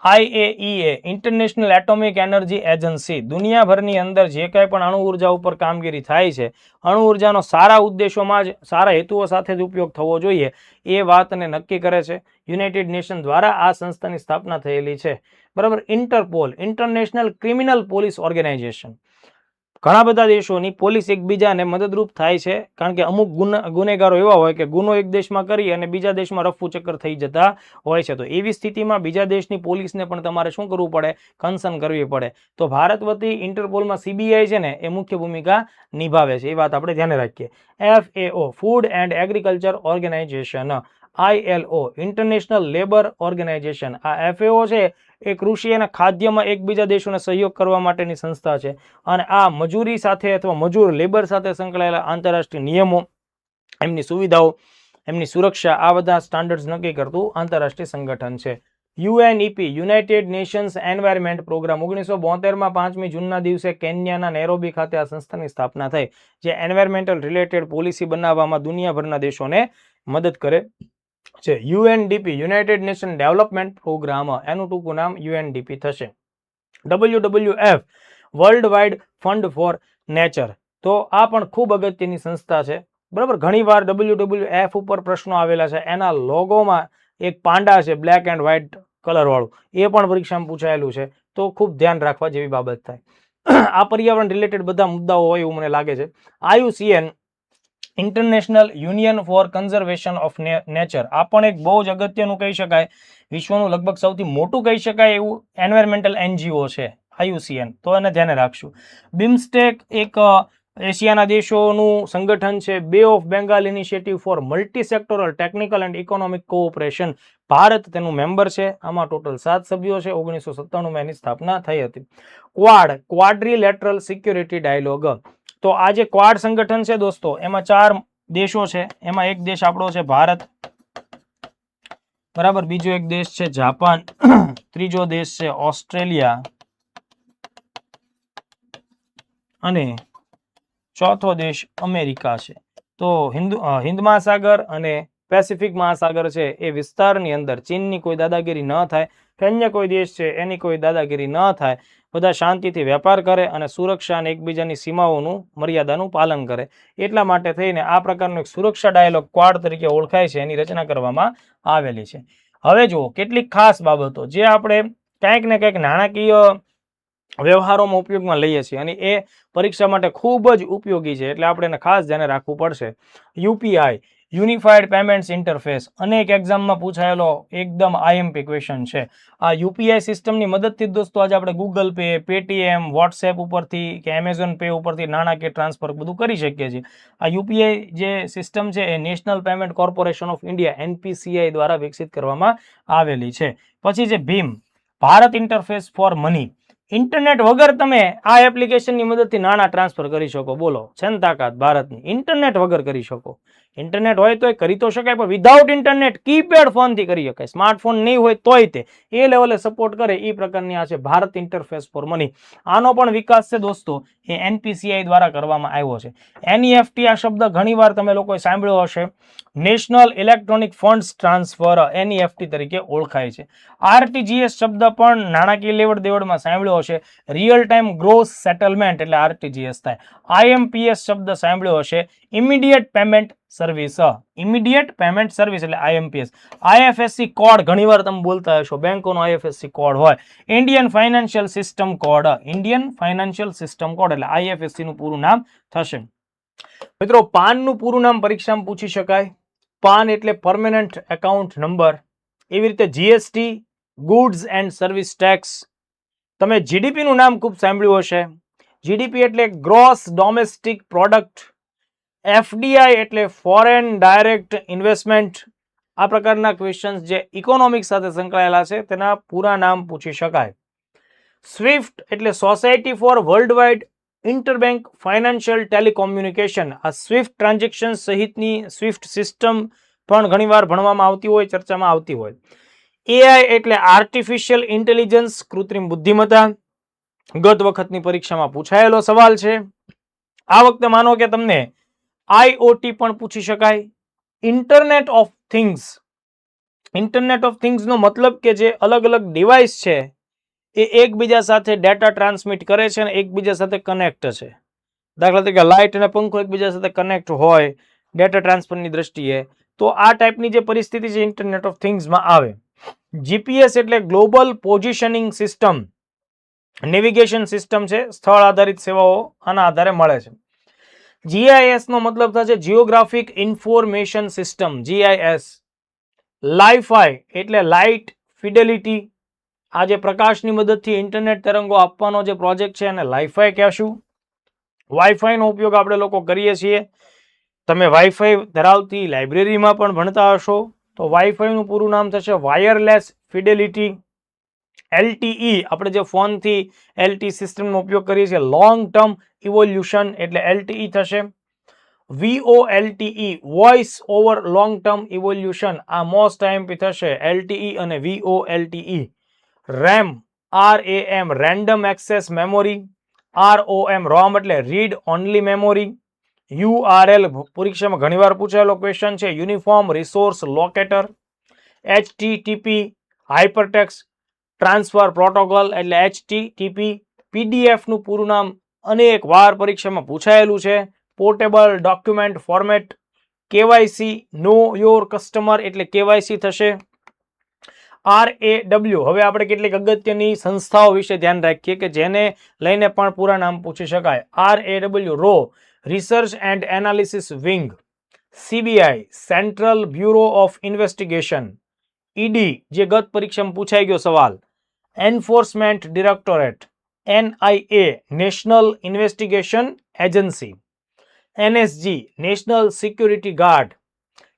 IAEA international atomic energy agency. દુનિયાભરની અંદર જે કાંઈ પણ અણુ ઉર્જા ઉપર કામગીરી થાય છે, અણુ ઉર્જાનો સારા ઉદ્દેશોમાં જ, સારા હેતુઓ સાથે જ ઉપયોગ થવો જોઈએ એ વાતને નક્કી કરે છે. યુનાઇટેડ નેશન દ્વારા આ સંસ્થાની સ્થાપના થયેલી છે, બરાબર. Interpol international criminal police organisation. ઘણા બધા દેશોની પોલીસ એકબીજાને મદદરૂપ થાય છે, કારણ કે અમુક ગુનેગારો એવા હોય કે ગુનો એક દેશમાં કરી અને બીજા દેશમાં રફુ ચક્કર થઈ જતા હોય છે. તો એવી સ્થિતિમાં બીજા દેશની પોલીસને પણ તમારે શું કરવું પડે? કન્સર્ન કરવી પડે. તો ભારત વતી ઇન્ટરપોલમાં CBI છે ને એ મુખ્ય ભૂમિકા નિભાવે છે. એ વાત આપણે ધ્યાને રાખીએ. FAO food and agriculture organisation, ILO international labour organisation. આ FAO છે એ કૃષિ અને ખાદ્યમાં એકબીજા દેશોને સહયોગ કરવા માટેની સંસ્થા છે, અને આ મજૂરી સાથે અથવા મજૂર લેબર સાથે સંકળાયેલા આંતરરાષ્ટ્રીય નિયમો, એમની સુવિધાઓ, એમની સુરક્ષા, આ બધા સ્ટાન્ડર્ડ્સ નક્કી કરતું આંતરરાષ્ટ્રીય સંગઠન છે. UNEP united nations environment programme 1972માં 5મી જૂનના દિવસે કેન્યાના નૈરોબી ખાતે આ સંસ્થાની સ્થાપના થઈ, જે એન્વાયરમેન્ટલ રિલેટેડ પોલિસી બનાવવામાં દુનિયાભરના દેશોને મદદ કરે છે. UNDP united nation development programme, એનું ટૂંકું નામ UNDP થશે. WWF world wide fund for nature, તો આ પણ ખૂબ અગત્યની સંસ્થા છે. બરાબર, ઘણીવાર WWF ઉપર પ્રશ્નો આવેલા છે. એના લોગોમાં એક પાંડા છે, બ્લેક એન્ડ વ્હાઇટ કલર વાળું, એ પણ પરીક્ષામાં પૂછાયેલું છે. તો ખૂબ ધ્યાન રાખવા જેવી બાબત થાય. આ પર્યાવરણ રિલેટેડ બધા મુદ્દાઓ હોય એવું મને લાગે છે. IUCN international union for conservation of nature, આ પણ એક બહુ જ અગત્યનું કહી શકાય, વિશ્વનું લગભગ સૌથી મોટું કહી શકાય એવું એન્વાયરમેન્ટલ NGO છે IUCN. તો એને ધ્યાને રાખશું. BIMSTEC એક એશિયાના દેશોનું સંગઠન છે. બે of Bengal initiative four multi sectoral technical and economic cooperation, Bharat તેનું મેમ્બર છે. આમાં ટોટલ 7 સભ્યો છે. 1997માં એની સ્થાપના થઈ હતી. ક્વાડ, ક્વાડ્રિલેટરલ સિક્યોરિટી ડાયલોગ, તો આ જે ક્વાડ સંગઠન છે દોસ્તો, એમાં 4 દેશો છે. એમાં એક દેશ આપણો છે ભારત, બરાબર, બીજો એક દેશ છે જાપાન, ત્રીજો દેશ છે ઓસ્ટ્રેલિયા, અને ચોથો દેશ અમેરિકા છે. તો હિન્દ મહાસાગર અને પેસિફિક મહાસાગર છે એ વિસ્તારની અંદર ચીનની કોઈ દાદાગીરી ન થાય, અન્ય કોઈ દેશ છે એની કોઈ દાદાગીરી ન થાય, બધા શાંતિથી વેપાર કરે અને સુરક્ષા અને એકબીજાની સીમાઓનું મર્યાદાનું પાલન કરે. એટલા માટે થઈને આ પ્રકારનો એક સુરક્ષા ડાયલોગ ક્વાડ તરીકે ઓળખાય છે, એની રચના કરવામાં આવેલી છે. હવે જુઓ કેટલીક ખાસ બાબતો જે આપણે કંઈક ને કંઈક નાણાકીય વ્યવહારોમાં ઉપયોગમાં લઈએ છીએ, અને એ પરીક્ષા માટે ખૂબ જ ઉપયોગી છે, એટલે આપણે એને ખાસ ધ્યાને રાખવું પડશે. UPI યુનિફાઈડ પેમેન્ટ્સ ઇન્ટરફેસ, અનેક એક્ઝામમાં પૂછાયેલો એકદમ IMP ક્વેશ્ચન છે. આ UPI સિસ્ટમની મદદથી દોસ્તો આજે આપણે ગૂગલ પે, પેટીએમ, વોટ્સએપ ઉપરથી કે એમેઝોન પે ઉપરથી નાણાકીય ટ્રાન્સફર બધું કરી શકીએ છીએ. આ UPI જે સિસ્ટમ છે એ national payment corporation of India NPCI દ્વારા વિકસિત કરવામાં આવેલી છે. પછી છે ભીમ, Bharat interface for money, internet વગર તમે આ એપ્લિકેશનની મદદથી નાણાં ટ્રાન્સફર કરી શકો. બોલો, છે ને તાકાત ભારતની? ઇન્ટરનેટ વગર કરી શકો. ઇન્ટરનેટ હોય તો કરી તો શકાય, પણ વિધાઉટ ઇન્ટરનેટ કીપેડ ફોનથી કરી શકાય. સ્માર્ટફોન નહીં હોય તોય તે એ લેવલે સપોર્ટ કરે એ પ્રકારની આ છે ભારત ઇન્ટરફેસ ફોર મની. આનો પણ વિકાસ છે દોસ્તો એ NPCI દ્વારા કરવામાં આવ્યો છે. NEFT આ શબ્દ ઘણીવાર તમે લોકોએ સાંભળ્યો હશે, national electronic funds transfer, NEFT તરીકે ઓળખાય છે. RTGS શબ્દ પણ નાણાકીય લેવડ દેવડમાં સાંભળ્યો હશે, રિયલ ટાઈમ ગ્રોસ સેટલમેન્ટ એટલે RTGS થાય. IMPS શબ્દ સાંભળ્યો હશે, immediate payment service, immediate payment service એટલે IMPS. IFSC કોડ ઘણીવાર તમે બોલતા હશો, બેંકોનો IFSC કોડ હોય. Indian financial system code, Indian financial system code એટલે IFSC નું પૂરું નામ થશે. મિત્રો, પાન નું પૂરું નામ પરીક્ષામાં પૂછી શકાય. પાન એટલે પરમેનન્ટ એકાઉન્ટ નંબર. એવી રીતે GST goods and service tax. તમે GDP નું નામ ખૂબ સાંભળ્યું હશે. GDP એટલે ગ્રોસ ડોમેસ્ટિક પ્રોડક્ટ. FDI એટલે ફોરેન ડાયરેક્ટ ઇન્વેસ્ટમેન્ટ. આ પ્રકારના ક્વેશ્ચન્સ જે ઇકોનોમિક્સ સાથે સંકળાયેલા છે તેના પૂરા નામ પૂછી શકાય. સ્વિફ્ટ એટલે society for world wide interbank financial telecommunication. આ સ્વિફ્ટ ટ્રાન્ઝેક્શન સહિતની સ્વિફ્ટ સિસ્ટમ પણ ઘણીવાર ભણવામાં આવતી હોય, ચર્ચામાં આવતી હોય. AI એટલે આર્ટિફિશિયલ ઇન્ટેલિજન્સ, કૃત્રિમ બુદ્ધિમત્તા. ગત વખતની પરીક્ષામાં પૂછાયેલો સવાલ છે. આ વખતે માનો કે તમને IoT પણ પૂછી શકાય. Internet of things. Internet of things નો મતલબ કે જે અલગ અલગ ડિવાઇસ છે એ એકબીજા સાથે ડેટા ટ્રાન્સમિટ કરે છે અને એકબીજા સાથે કનેક્ટ છે. દાખલા તરીકે લાઇટ અને પંખો એકબીજા સાથે કનેક્ટ હોય ડેટા ટ્રાન્સફરની દ્રષ્ટિએ, તો આ ટાઈપની જે પરિસ્થિતિ છે ઇન્ટરનેટ ઓફ થિંગ્સમાં આવે. GPS એટલે global positioning system. Navigation system છે, સ્થળ આધારિત સેવાઓ આના આધારે મળે છે. GIS નો મતલબ થશે જિયોગ્રાફિક ઇન્ફોર્મેશન સિસ્ટમ, GIS. લાઇફાઈ એટલે લાઇટ ફિડેલિટી, આ જે પ્રકાશની મદદથી ઇન્ટરનેટ તરંગો આપવાનો જે પ્રોજેક્ટ છે એને લાઇફાઈ કહેશું. વાઈફાઈનો ઉપયોગ આપણે લોકો કરીએ છીએ. તમે વાઈફાઈ ધરાવતી લાઇબ્રેરીમાં પણ ભણતા હશો. તો વાઈફાઈનું પૂરું નામ થશે વાયરલેસ ફિડેલિટી. LTE આપણે જે ફોનથી LTE સિસ્ટમનો ઉપયોગ કરીએ છીએ, લોંગ ટર્મ ઇવોલ્યુશન એટલે LTE થશે. VOLTE voice over long term evolution, આ મોસ્ટ આઈએમપી થશે LTE અને VOLTE. RAM RAM random access memory. ROM એટલે રીડ ઓનલી મેમોરી. URL પરીક્ષામાં ઘણીવાર પૂછાયેલો ક્વેશ્ચન છે, uniform resource locator. HTTP hypertext transfer protocol એટલે HTTP. PDF નું પૂરું નામ અનેક વાર પરીક્ષામાં પૂછાયેલું છે, portable document format. KYC know your customer એટલે KYC થશે. RAW હવે આપણે કેટલીક અગત્યની સંસ્થાઓ વિશે ધ્યાન રાખીએ કે જેને લઈને પણ પૂરા નામ પૂછી શકાય. RAW રો research and analysis wing. CBI central bureau of investigation. ED જે ગત પરીક્ષામાં પૂછાઈ ગયો સવાલ, enforcement directorate. NIA national investigation agency. NSG national security guard.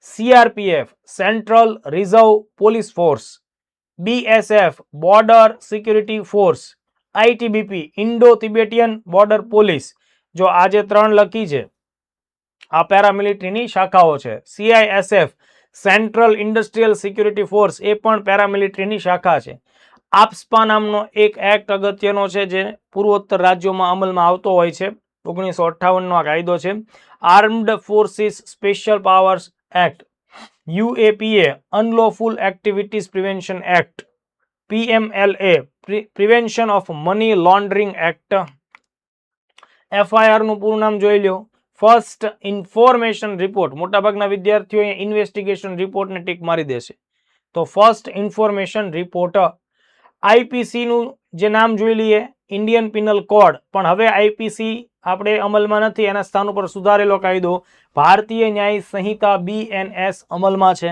CRPF central reserve police force. BSF border security force. ITBP Indo Tibetan border police. જો આજે 3 લખી છે આ પેરામિલિટરીની શાખાઓ છે. CISF central industrial security force, એ પણ પેરામિલિટરીની શાખા છે. APSPA નામનો એક એક્ટ અગત્યનો છે જે પૂર્વોત્તર રાજ્યોમાં અમલમાં આવતો હોય છે. 1958 નો આ કાયદો છે. Armed forces special powers act. UAPA unlawful activities prevention act. PMLA prevention of money laundering act. FIR નું પૂરું નામ જોઈ લો, ફર્સ્ટ ઇન્ફોર્મેશન રિપોર્ટ. મોટાભાગના વિદ્યાર્થીઓ ઇન્વેસ્ટિગેશન રિપોર્ટને ટીક મારી દેશે, તો ફર્સ્ટ ઇન્ફોર્મેશન રિપોર્ટ. IPC નું જે નામ જોઈ લઈએ, ઇન્ડિયન પિનલ કોડ, પણ હવે IPC આપણે અમલમાં નથી, એના સ્થાન ઉપર સુધારેલો કાયદો ભારતીય ન્યાય સંહિતા BNS અમલમાં છે.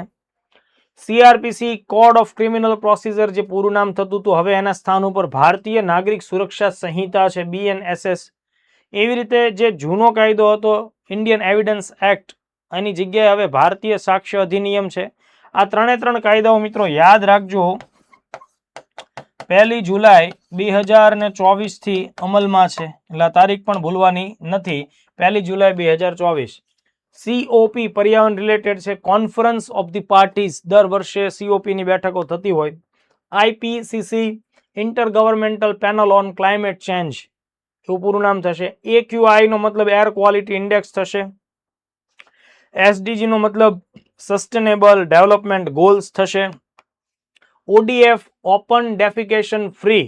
CRPC code of criminal procedure જે પૂરું નામ થતું હતું, હવે એના સ્થાન ઉપર ભારતીય નાગરિક સુરક્ષા સંહિતા છે BNSS. એવી રીતે જે જૂનો કાયદો હતો ઇન્ડિયન એવિડન્સ એક્ટ, એની જગ્યાએ હવે ભારતીય સાક્ષ્ય અધિનિયમ છે. આ 3 કાયદાઓ મિત્રો યાદ રાખજો, 1 જુલાઈ 2024 થી અમલમાં છે, એટલે તારીખ પણ ભૂલવાની નથી, 1 જુલાઈ 2024. COP પર્યાવરણ રિલેટેડ છે, કોન્ફરન્સ ઓફ ધી પાર્ટીઝ, દર વર્ષે COP ની બેઠકો થતી હોય. IPCC inter governmental panel on climate change, એવું પૂરું નામ થશે. AQI નો મતલબ એર ક્વોલિટી ઇન્ડેક્સ થશે. SDG નો મતલબ સસ્ટેનેબલ ડેવલપમેન્ટ ગોલ્સ થશે. ODF ઓપન ડેફિકેશન ફ્રી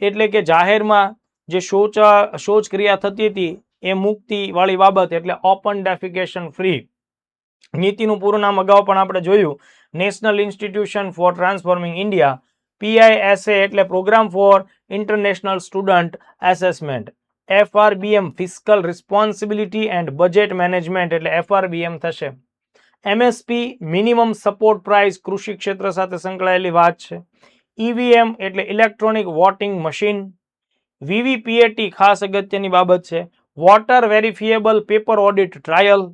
એટલે કે જાહેરમાં જે શૌચ ક્રિયા થતી હતી એ મુક્તિ વાળી બાબત, એટલે ઓપન ડેફિકેશન ફ્રી. નીતિનું પૂરું નામ અગાઉ પણ આપણે જોયું, national institution for transforming India. PISA એટલે programme for international student assessment. FRBM fiscal responsibility and budget management એટલે FRBM થશે. MSP મિનિમમ સપોર્ટ પ્રાઇસ, કૃષિ ક્ષેત્ર સાથે સંકળાયેલી વાત છે. EVM એટલે ઇલેક્ટ્રોનિક વોટિંગ મશીન. VVPAT ખાસ અગત્યની બાબત છે, વોટર વેરિફિએબલ પેપર ઓડિટ ટ્રાયલ.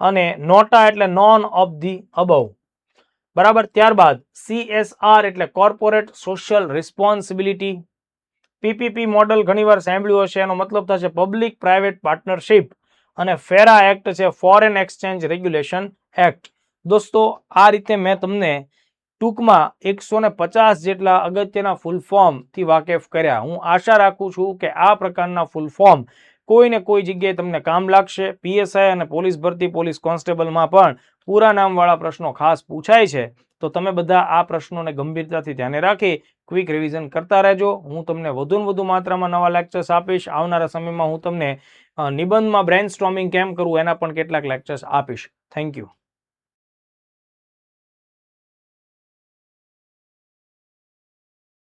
અને નોટા એટલે નોન ઓફ ધી અબવ. બરાબર. ત્યારબાદ CSR એટલે corporate social responsibility. PPP model ઘણીવાર સાંભળ્યું હશે, એનો મતલબ થશે પબ્લિક પ્રાઇવેટ પાર્ટનરશિપ. અને ફેરા એક્ટ છે, ફોરેન એક્સચેન્જ રેગ્યુલેશન એક્ટ. દોસ્તો આ રીતે મેં તમને ટૂંકમાં 150 જેટલા અગત્યના ફૂલ ફોર્મ થી વાકેફ કર્યા. હું આશા રાખું છું કે આ પ્રકારના ફૂલ ફોર્મ કોઈને કોઈ જગ્યાએ તમને કામ લાગશે. PSI અને પોલીસ ભરતી, પોલીસ કોન્સ્ટેબલમાં પણ પૂરા નામવાળા પ્રશ્નો ખાસ પૂછાય છે, તો તમે બધા આ પ્રશ્નોને ગંભીરતાથી ધ્યાને રાખી ક્વિક રિવિઝન કરતા રહેજો. હું તમને વધુ માત્રામાં નવા લેક્ચર્સ આપીશ. આવનારા સમયમાં હું તમને નિબંધમાં બ્રેઇનસ્ટોર્મિંગ કેમ કરવું એના પણ કેટલાક લેક્ચર્સ આપીશ. Thank you.